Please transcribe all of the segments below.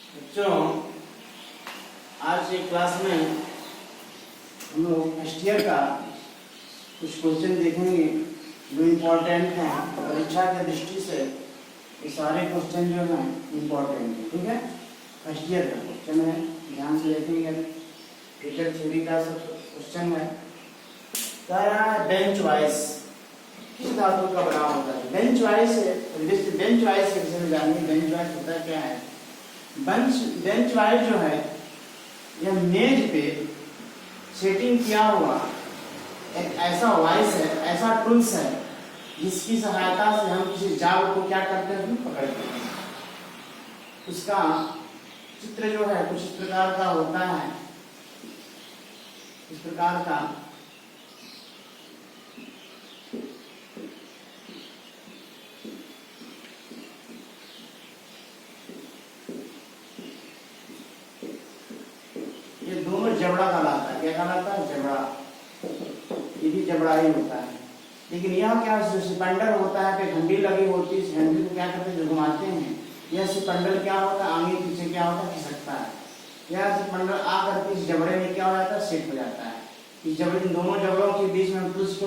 बच्चों, आज के क्लास में हम लोग फर्स्ट ईयर का कुछ क्वेश्चन देखेंगे जो इम्पोर्टेंट हैं। परीक्षा की दृष्टि से ये सारे क्वेश्चन जो हैं इम्पोर्टेंट है। ठीक है, फर्स्ट ईयर का क्वेश्चन है, ध्यान से देखेंगे। टीचर थ्योरी का सब क्वेश्चन है। कह रहा है बेंच वाइज किस धातु का बना होता है। बेंच वाइज बेंच वाइज के विषय में जानिए। बेंच वाइज होता है क्या है। बेंच वाइज जो है यह मेज पे सेटिंग किया हुआ एक ऐसा वाइस है, ऐसा टूल्स है जिसकी सहायता से हम किसी जाल को क्या करते हैं, पकड़ते हैं। उसका चित्र जो है कुछ इस प्रकार का होता है, इस प्रकार का। ये दोनों जबड़ा कहलाता है। क्या कहलाता है? जबड़ा। ये भी जबड़ा ही होता है। लेकिन यह क्या सिपंडल होता है, पे घंटी लगी होती है। इस घंटी को क्या करते हैं, जो घुमाते हैं, यह सिपंडल क्या होता है, आगे पीछे क्या होता है, खिसकता है। यह सिपंडल आकर के इस जबड़े में क्या हो जाता है, सेट हो जाता है। इस जबड़े, दोनों जबड़ों के बीच में हम उसको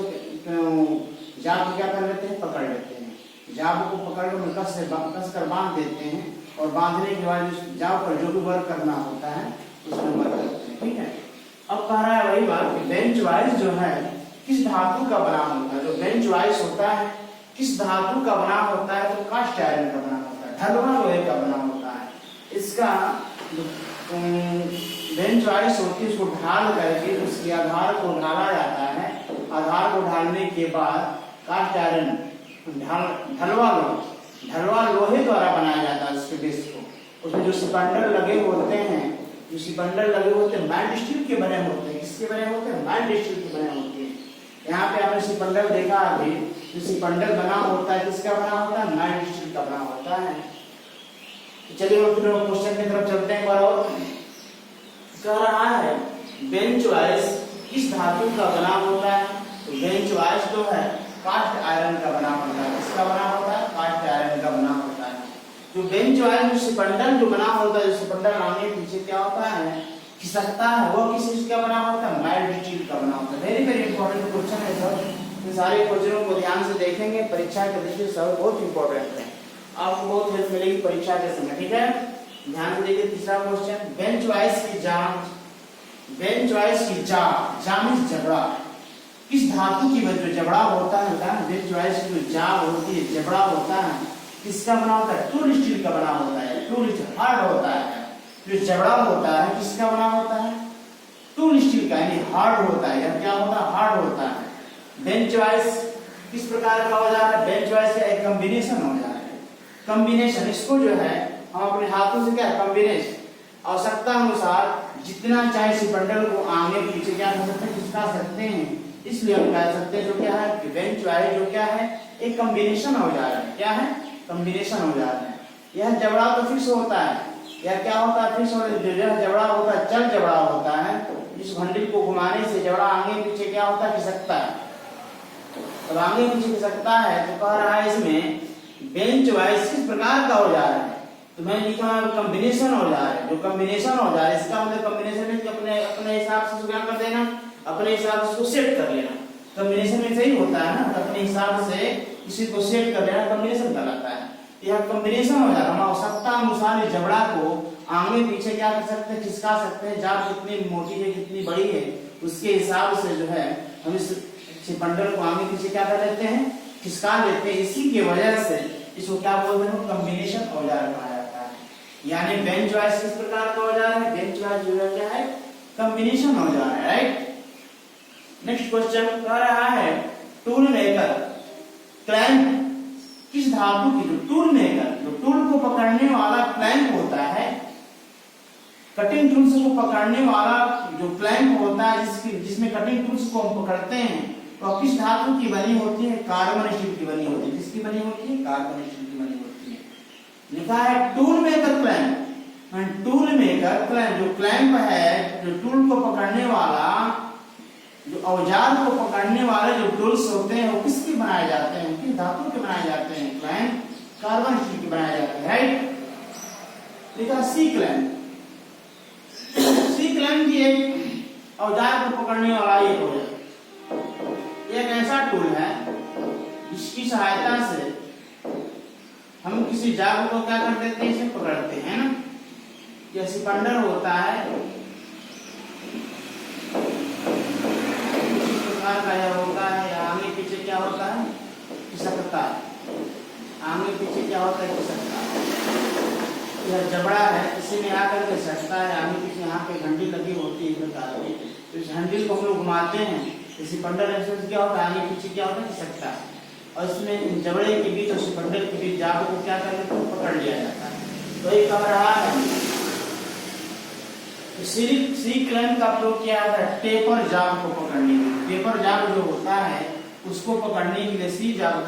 जाल को क्या कर लेते हैं, पकड़ लेते हैं। जाल को पकड़ कर कस कर बांध देते हैं और बांधने के बाद जाल पर जो भी वर्क करना होता है उसमें वर्क करते हैं। ठीक है, अब कह रहा है वही बात कि बेंच वाइज जो है किस धातु का बना होता है। जो बेंच वाइज होता है किस धातु का बना होता है, तो कास्ट आयरन का बना होता है, ढलवा लोहे का बना होता है। इसका बेंच वाइज होती है, उसको ढाल करके उसके आधार को ढाला जाता है। आधार को ढालने के बाद कास्ट आयरन ढलवा लोहे द्वारा बनाया जाता है उसके बेस को। उसमें जो सिपंडल लगे होते हैं, जो सिपंडल लगे होते हैं माइल्ड स्टील के बने होते हैं। किसके बने होते हैं? माइल्ड स्टील के बने होते हैं। यहाँ पे आपने सिपंडल देखा अभी, जो सिपंडल बना होता है किसका बना होता है? माइल्ड स्टील का बना होता है। चलिए और फिर क्वेश्चन की तरफ चलते हैं। और कह रहा है बेंच वाइज किस धातु का बना होता है। तो बेंच वाइज जो है कास्ट आयरन का बना होता है। किसका बना होता है? कास्ट आयरन का बना होता है। जो बेंच वाइज जो सिपंडल जो बना होता है, जो सिपंडल आगे पीछे क्या होता है, खिसकता है, वो किस चीज का बना होता है? माइल्ड स्टील का बना होता है। वेरी वेरी इंपॉर्टेंट क्वेश्चन है सर। इन सारे क्वेश्चनों को ध्यान से देखेंगे, परीक्षा के दृष्टि से बहुत इंपॉर्टेंट है, आपको बहुत हेल्प मिलेगी परीक्षा के समय। ठीक है, ध्यान से देखिए। तीसरा क्वेश्चन, बेंच वाइज की जांच। बेंच वाइज की जाम जबड़ा किस धातु की जो जबड़ा होता है, बेंच वाइज की जो जाम होती है, जबड़ा होता है, किसका बना होता है? टूल स्टील का बना होता है। टूल हार्ड होता है। जो जबड़ा होता है किसका बना होता है? टूल स्टील का, यानी हार्ड होता है। या क्या होता है? हार्ड होता है। बेंच वाइज किस प्रकार का औजार है? बेंच वाइज का एक कॉम्बिनेशन औजार है। कॉम्बिनेशन, इसको जो है हम अपने हाथों से क्या कॉम्बिनेशन आवश्यकता अनुसार जितना चाहे सिपंडल को आगे पीछे क्या कर सकते हैं, खिसका सकते हैं। इसलिए हम कह सकते हैं जो क्या है, बेंच वाइज जो क्या है, एक कॉम्बिनेशन औजार है। क्या है? कॉम्बिनेशन औजार है। यह जबड़ा तो फिक्स होता है, यह क्या होता है? फिक्स होता है। यह जबड़ा होता है, चल जबड़ा होता है। इस घंटी को घुमाने से जबड़ा आगे पीछे क्या होता है, खिसकता है। अब आगे पीछे खिसकता है तो कह रहा है इसमें बेंच वाइज किस प्रकार का औजार है। तो मैं लिखा कॉम्बिनेशन औजार है। जो कॉम्बिनेशन औजार है, इसका मतलब कॉम्बिनेशन में अपने हिसाब से क्या कर देना, अपने हिसाब से उसको सेट कर लेना। कॉम्बिनेशन में सही होता है ना, अपने हिसाब से किसी को सेट कर लेना, कॉम्बिनेशन कहलाता है। यह कॉम्बिनेशन हो जाता है। हम आवश्यकता अनुसार इस जबड़ा को आगे पीछे क्या कर सकते हैं, खिसका सकते हैं। जाल कितनी मोटी है, कितनी बड़ी है, उसके हिसाब से जो है हम इस सिपंडल को आगे पीछे क्या कर लेते हैं, खिसका लेते हैं। इसी की वजह से इसको क्या बोलते हैं, कॉम्बिनेशन औजार कहा जाता है। यानी बेंच वाइज किस प्रकार का औजार है? बेंच वाइज जो है क्या है, कॉम्बिनेशन औजार है। राइट। नेक्स्ट क्वेश्चन कह रहा है टूल मेकर क्लैंप किस धातु की। जो टूल मेकर, जो टूल को पकड़ने वाला क्लैंप होता है, कटिंग टूल्स को पकड़ने वाला जो क्लैंप होता है, जिसमें कटिंग टूल्स को हम पकड़ते हैं, तो किस धातु की बनी होती है? कार्बन स्टील की बनी होती है। किसकी बनी होती है? कार्बन स्टील की बनी होती है। लिखा है tool maker clamp. Tool maker clamp, जो क्लैंप है, जो टूल को पकड़ने वाला, जो औजार को पकड़ने वाले जो टूल्स होते हैं, वो किसके बनाए जाते हैं? किस धातु के बनाए जाते हैं? क्लैंप कार्बन स्टील के बनाए जाते हैं। राइट। लिखा सी क्लैंप। सी क्लैंप की एक औजार को पकड़ने वाला ये हो है, एक ऐसा टूल है जिसकी सहायता से हम किसी जाल को क्या कर देते हैं, इसे पकड़ते हैं ना। यह सिपंडर होता है, इस प्रकार का यह होता है। आगे पीछे क्या होता है, खिसकता है। आगे पीछे क्या होता है, खिसकता है। यह जबड़ा है, इसी में आकर के सटता है। आगे पीछे यहाँ पे घंटी लगी होती है प्रकार की, तो इस घंटी को हम लोग घुमाते हैं। सिपंडर एक्सप्रेस क्या होता है, आगे पीछे क्या होता है, खिसकता है। और इसमें जबड़े के बीच और सिपंडर के बीच जाल को क्या कर लेते हैं, पकड़ लिया जाता है। तो ये कह रहा है सी क्लैंप का प्रयोग किया जाता है टेपर जाल को पकड़ने के लिए। टेपर जाल जो होता है उसको पकड़ने के लिए सी क्लैंप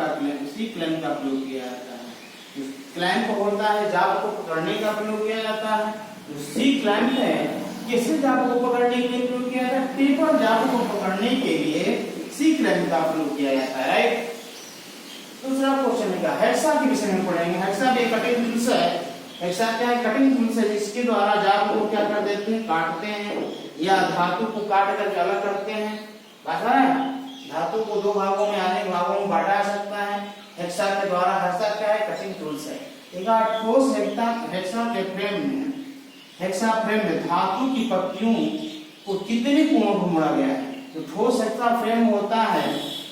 का प्रयोग किया जाता है। क्लैंप होता है जाल को पकड़ने का प्रयोग किया जाता है। जो सी क्लैंप है किसी जाल को पकड़ने के लिए प्रयोग किया जाता है, टेपर जाल को पकड़ने के लिए सी क्लैंप का प्रयोग किया जाता है। राइट। दूसरा क्वेश्चन है हेक्सा के विषय में पढ़ेंगे। हेक्सा एक कटिंग टूल्स है। हेक्सा क्या है, कटिंग टूल्स है जिसके द्वारा जाल को क्या कर देते हैं, काटते हैं या धातु को काट करके अलग करते हैं। बात है, धातु को दो भागों में, अनेक भागों में बांटा जा सकता है हेक्सा के द्वारा। हेक्सा क्या है, कटिंग टूल्स है। एक ठोस हेक्सा के फ्रेम में, हेक्सा फ्रेम में धातु की पत्तियों को कितने कोणों पर मोड़ा गया है। जो ठोस हेक्सा फ्रेम होता है,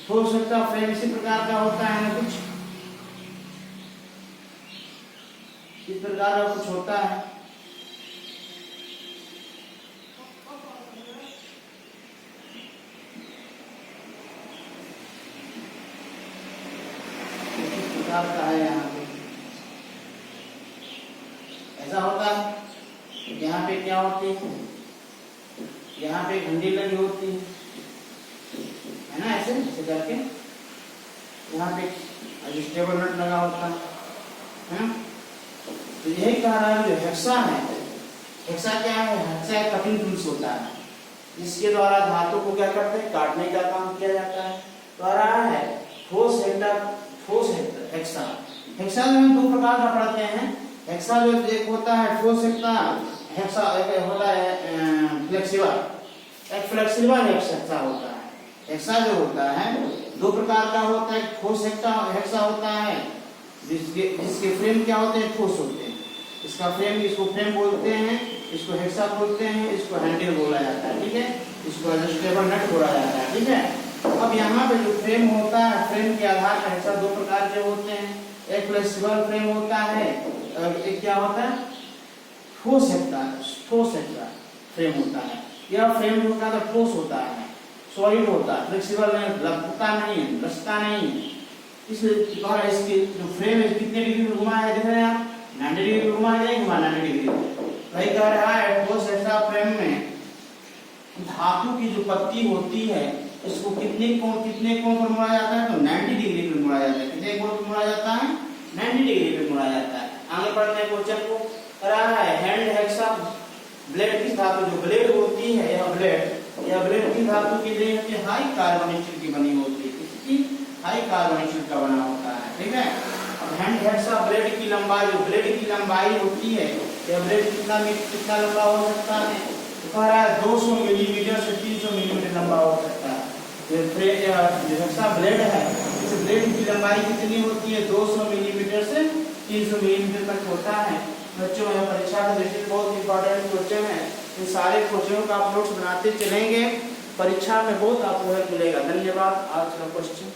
ठोस हेक्सा फ्रेम इसी प्रकार का होता है, कुछ इस प्रकार का कुछ होता है। इस प्रकार का है, यहाँ पे ऐसा होता है। यहाँ पे क्या होती है, यहाँ पे घंटी लगी होती है ना, ऐसे ऐसे करके। यहाँ पे एडजस्टेबल नट लगा होता है। तो यही कह रहा है जो हेक्सा है, हेक्सा क्या है, हेक्सा एक कटिंग टूल्स होता है जिसके द्वारा धातु को क्या करते हैं, काटने का काम किया जाता है। कह रहा है ठोस हेक्सा। हेक्सा में हम दो प्रकार का पढ़ते हैं। हेक्सा जो एक होता है ठोस हेक्सा, एक होता है फ्लेक्सिबल, एक फ्लेक्सिबल हेक्सा होता है। हेक्सा जो होता है दो प्रकार का होता है। ठोस हेक्सा होता है जिसके फ्रेम क्या होते हैं, ठोस होते हैं। इसका फ्रेम, इसको फ्रेम बोलते हैं, इसको हेक्सा बोलते हैं, इसको हैंडल बोला जाता है। ठीक है, इसको एडजस्टेबल नट बोला जाता है। ठीक है। अब यहाँ पे जो फ्रेम होता है, फ्रेम के आधार पर हेक्सा दो प्रकार के होते हैं। एक फ्लेक्सिबल फ्रेम होता है, एक क्या होता है, ठोस हेक्सा फ्रेम होता है। यह फ्रेम जो होता है ठोस होता है, सॉलिड होता है, फ्लेक्सिबल नहीं, लपकता नहीं, रचता नहीं। इसकी जो फ्रेम है कितने डिग्री में घुमा है, देख रहे हैं आप, 90 डिग्री में घुमा है, घुमा 90 डिग्री। वही कह रहा है ठोस हेक्सा फ्रेम में धातु की जो पत्ती होती है इसको कितने कोण पर मोड़ा जाता है, तो 90 डिग्री पे मोड़ा जाता है। कितने कोण पर मोड़ा जाता है, 90 डिग्री पे मोड़ा जाता है। आगे पढ़ते हैं क्वेश्चन को। कह रहा है हैंड हेक्सा ब्लेड की धातु, जो ब्लेड होती है, यह ब्लेड की धातु की जो हाई कार्बन स्टील की बनी होती है। इसकी हाई कार्बन स्टील का बना होता है। ठीक है। अब हैंड हेक्सा ब्लेड की लंबाई, जो ब्लेड की लंबाई होती है, यह ब्लेड कितना लंबा हो सकता है, तो कह रहा है 200 मिलीमीटर से 300 मिलीमीटर लंबा हो सकता है। जो हेक्सा ब्लेड है, इस ब्लेड की लंबाई कितनी होती है, 200 मिलीमीटर से 300 मिलीमीटर तक होता है। बच्चों, यह परीक्षा के दृष्टि बहुत इंपॉर्टेंट क्वेश्चन है। इन सारे क्वेश्चनों का आप नोट्स बनाते चलेंगे, परीक्षा में बहुत आपको हेल्प मिलेगा। धन्यवाद। आज का क्वेश्चन